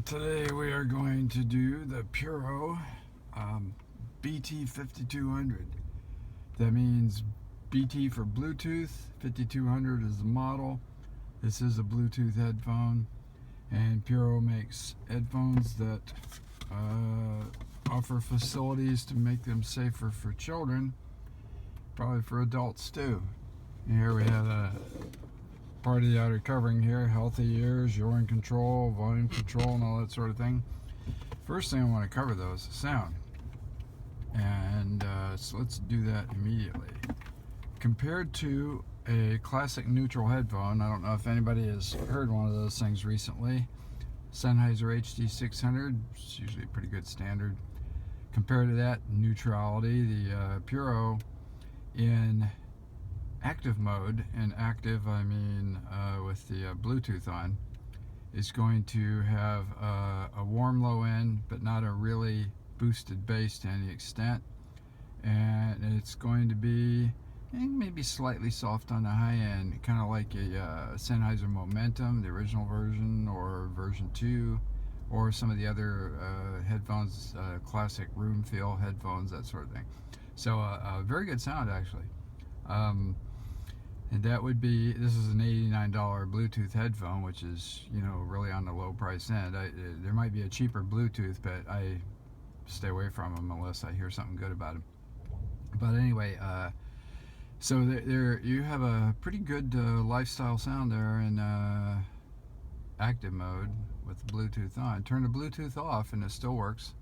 Today we are going to do the Puro BT5200. That means BT for Bluetooth, 5200 is the model. This is a Bluetooth headphone, and Puro makes headphones that offer facilities to make them safer for children, probably for adults too. And here we have a part of the outer covering here: healthy ears, you're in control, volume control, and all that sort of thing. First thing I want to cover though is the sound, and so let's do that immediately. Compared to a classic neutral headphone, I don't know if anybody has heard one of those things recently, Sennheiser HD600, it's usually a pretty good standard. Compared to that neutrality, the Puro in active mode, and active I mean with the Bluetooth on, is going to have a warm low end but not a really boosted bass to any extent, and it's going to be maybe slightly soft on the high end, kind of like a Sennheiser Momentum, the original version, or version 2, or some of the other headphones, classic room feel headphones, that sort of thing. So a very good sound actually. And that would be, this is an $89 Bluetooth headphone, which is, you know, really on the low price end. There might be a cheaper Bluetooth, but I stay away from them unless I hear something good about them. But anyway, so there you have a pretty good lifestyle sound there in active mode with the Bluetooth on. Turn the Bluetooth off and it still works,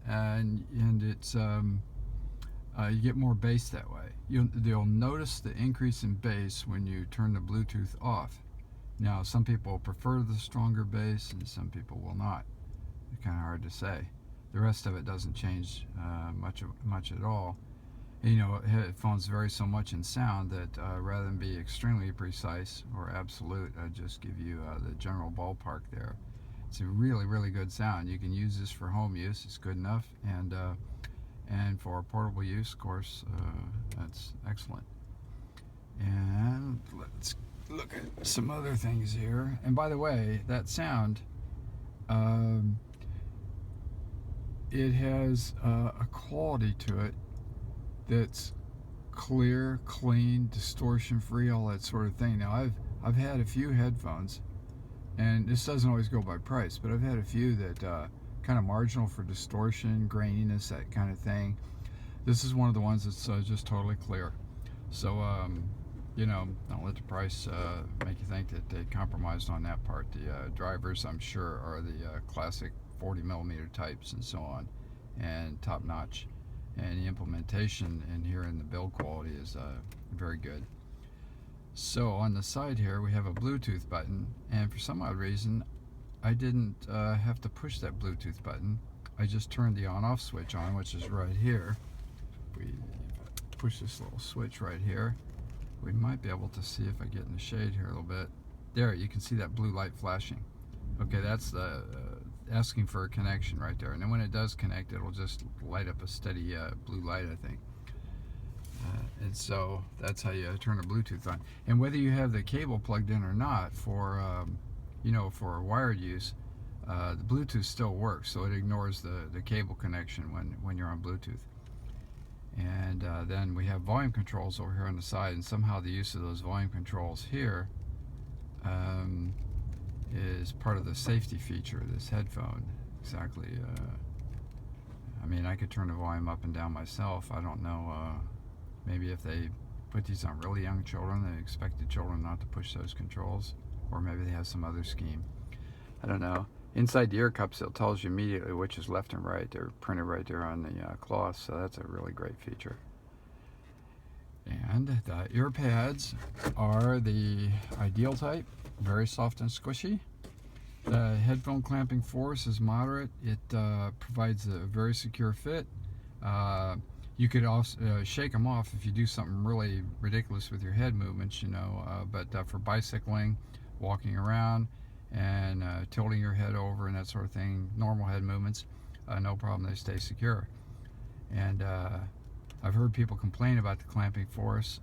and it's you get more bass that way. You'll notice the increase in bass when you turn the Bluetooth off. Now, some people prefer the stronger bass and some people will not. It's kind of hard to say. The rest of it doesn't change much at all. You know, headphones vary so much in sound that rather than be extremely precise or absolute, I just give you the general ballpark there. It's a really good sound. You can use this for home use, it's good enough, and for portable use, of course, that's excellent. And let's look at some other things here. And by the way, that sound, it has a quality to it that's clear, clean, distortion free, all that sort of thing. Now I've had a few headphones, and this doesn't always go by price, but I've had a few that kind of marginal for distortion, graininess, that kind of thing. This is one of the ones that's just totally clear. So you know, don't let the price make you think that they compromised on that part. The drivers, I'm sure, are the classic 40mm types and so on, and top notch. And the implementation in here in the build quality is very good. So on the side here we have a Bluetooth button, and for some odd reason I didn't have to push that Bluetooth button. I just turned the on-off switch on, which is right here. If we push this little switch right here, we might be able to see if I get in the shade here a little bit. There, you can see that blue light flashing. Okay, that's the asking for a connection right there, and then when it does connect, it'll just light up a steady blue light, I think. And so that's how you turn the Bluetooth on. And whether you have the cable plugged in or not, for you know, for wired use, the Bluetooth still works, so it ignores the cable connection when you're on Bluetooth. And then we have volume controls over here on the side, and somehow the use of those volume controls here is part of the safety feature of this headphone. Exactly. I mean, I could turn the volume up and down myself. I don't know, maybe if they put these on really young children, they expect the children not to push those controls, or maybe they have some other scheme. I don't know. Inside the ear cups, it tells you immediately which is left and right. They're printed right there on the cloth, so that's a really great feature. And the ear pads are the ideal type, very soft and squishy. The headphone clamping force is moderate. It provides a very secure fit. You could also shake them off if you do something really ridiculous with your head movements, you know, but for bicycling, walking around, and tilting your head over and that sort of thing, normal head movements, no problem, they stay secure. And I've heard people complain about the clamping force.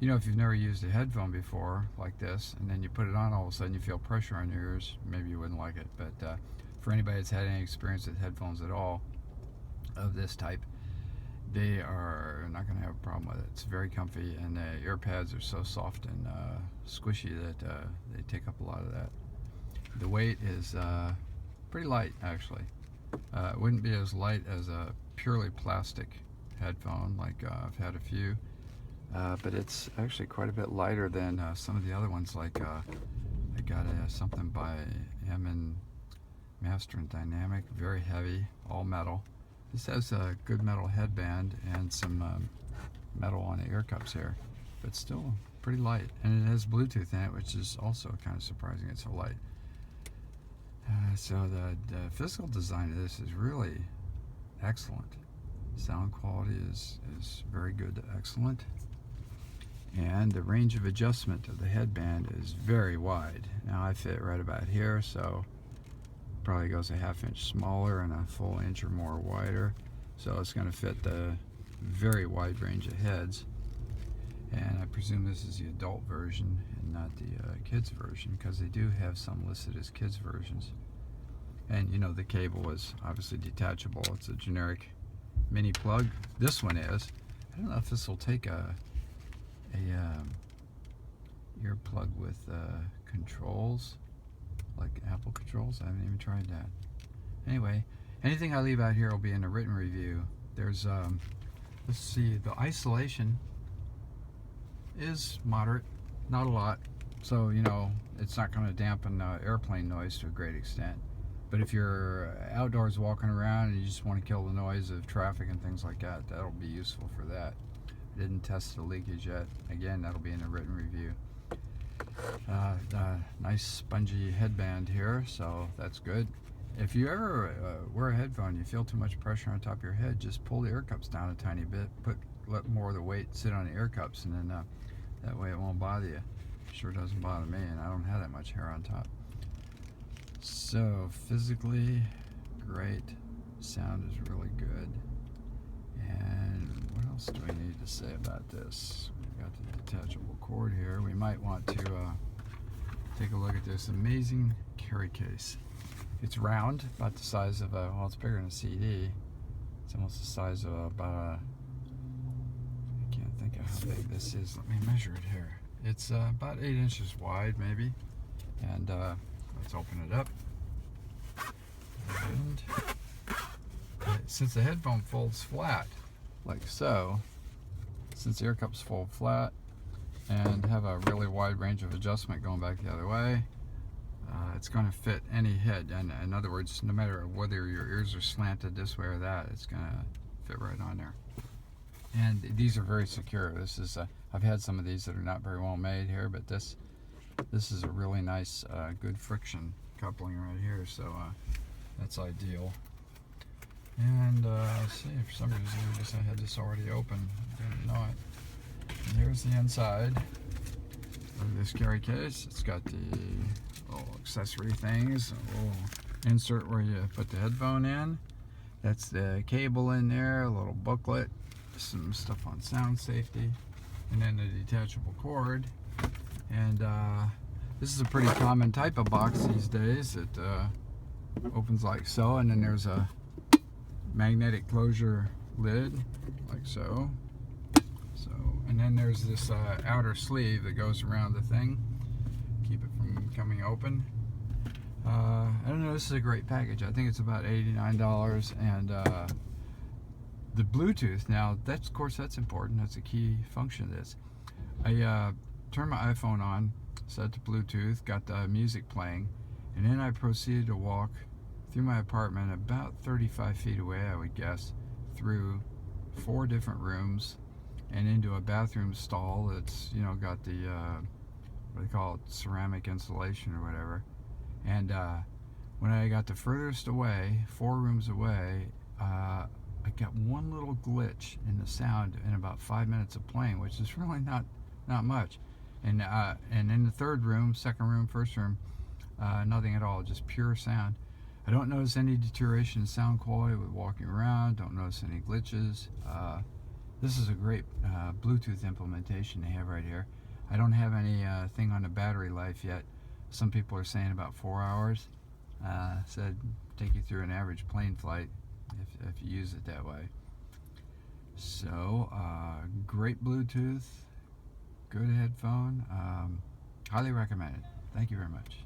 you know, if you've never used a headphone before like this, and then you put it on, all of a sudden you feel pressure on your ears, maybe you wouldn't like it. But for anybody that's had any experience with headphones at all of this type, they are not going to have a problem with it. It's very comfy, and the ear pads are so soft and squishy that they take up a lot of that. The weight is pretty light, actually. It wouldn't be as light as a purely plastic headphone, like I've had a few, but it's actually quite a bit lighter than some of the other ones. Like I got something by Master and Dynamic, very heavy, all metal. This has a good metal headband and some metal on the ear cups here, but still pretty light. And it has Bluetooth in it, which is also kind of surprising it's so light. So the physical design of this is really excellent. Sound quality is very good to excellent. And the range of adjustment of the headband is very wide. Now I fit right about here, so probably goes a ½ inch smaller and a full inch or more wider. So it's going to fit the very wide range of heads. And I presume this is the adult version and not the kids version, because they do have some listed as kids versions. And you know, the cable is obviously detachable. It's a generic mini plug. This one is. I don't know if this will take a ear plug with controls, like Apple controls. I haven't even tried that. Anyway, anything I leave out here will be in a written review. There's let's see, the isolation is moderate, not a lot, so you know it's not going to dampen airplane noise to a great extent. But if you're outdoors walking around and you just want to kill the noise of traffic and things like that, that'll be useful for that. I didn't test the leakage yet. Again, that'll be in a written review. Nice spongy headband here, so that's good. If you ever wear a headphone, you feel too much pressure on top of your head, just pull the ear cups down a tiny bit, let more of the weight sit on the ear cups, and then that way it won't bother you. Sure doesn't bother me, and I don't have that much hair on top. So physically great, sound is really good. And what else do we need to say about this? We've got the detachable cord here. We might want to take a look at this amazing carry case. It's round, about the size of well, it's bigger than a CD. It's almost the size of about I can't think of how big this is. Let me measure it here. It's about 8 inches wide, maybe. And let's open it up. And since the headphone folds flat, like so, since the ear cups fold flat and have a really wide range of adjustment going back the other way, it's going to fit any head. And in other words, no matter whether your ears are slanted this way or that, it's going to fit right on there. And these are very secure. This is I've had some of these that are not very well made here, but this is a really nice, good friction coupling right here. So that's ideal. And let's see, for some reason I guess I had this already open. I didn't know it. And here's the inside of this carry case. It's got the little accessory things, a little insert where you put the headphone in. That's the cable in there, a little booklet, some stuff on sound safety, and then the detachable cord. And this is a pretty common type of box these days. It opens like so, and then there's a magnetic closure lid, like so. And then there's this outer sleeve that goes around the thing, keep it from coming open. I don't know, this is a great package. I think it's about $89, and the Bluetooth, now that's, of course, that's important. That's a key function of this. I turned my iPhone on, set to Bluetooth, got the music playing, and then I proceeded to walk through my apartment about 35 feet away, I would guess, through 4 different rooms and into a bathroom stall that's, you know, got the what do they call it, ceramic insulation or whatever. And when I got the furthest away, 4 rooms away, I got one little glitch in the sound in about 5 minutes of playing, which is really not much. And in the 3rd room, 2nd room, 1st room, nothing at all, just pure sound. I don't notice any deterioration in sound quality with walking around. Don't notice any glitches. This is a great Bluetooth implementation they have right here. I don't have any thing on the battery life yet. Some people are saying about 4 hours. Said take you through an average plane flight if you use it that way. So great Bluetooth, good headphone. Highly recommended. Thank you very much.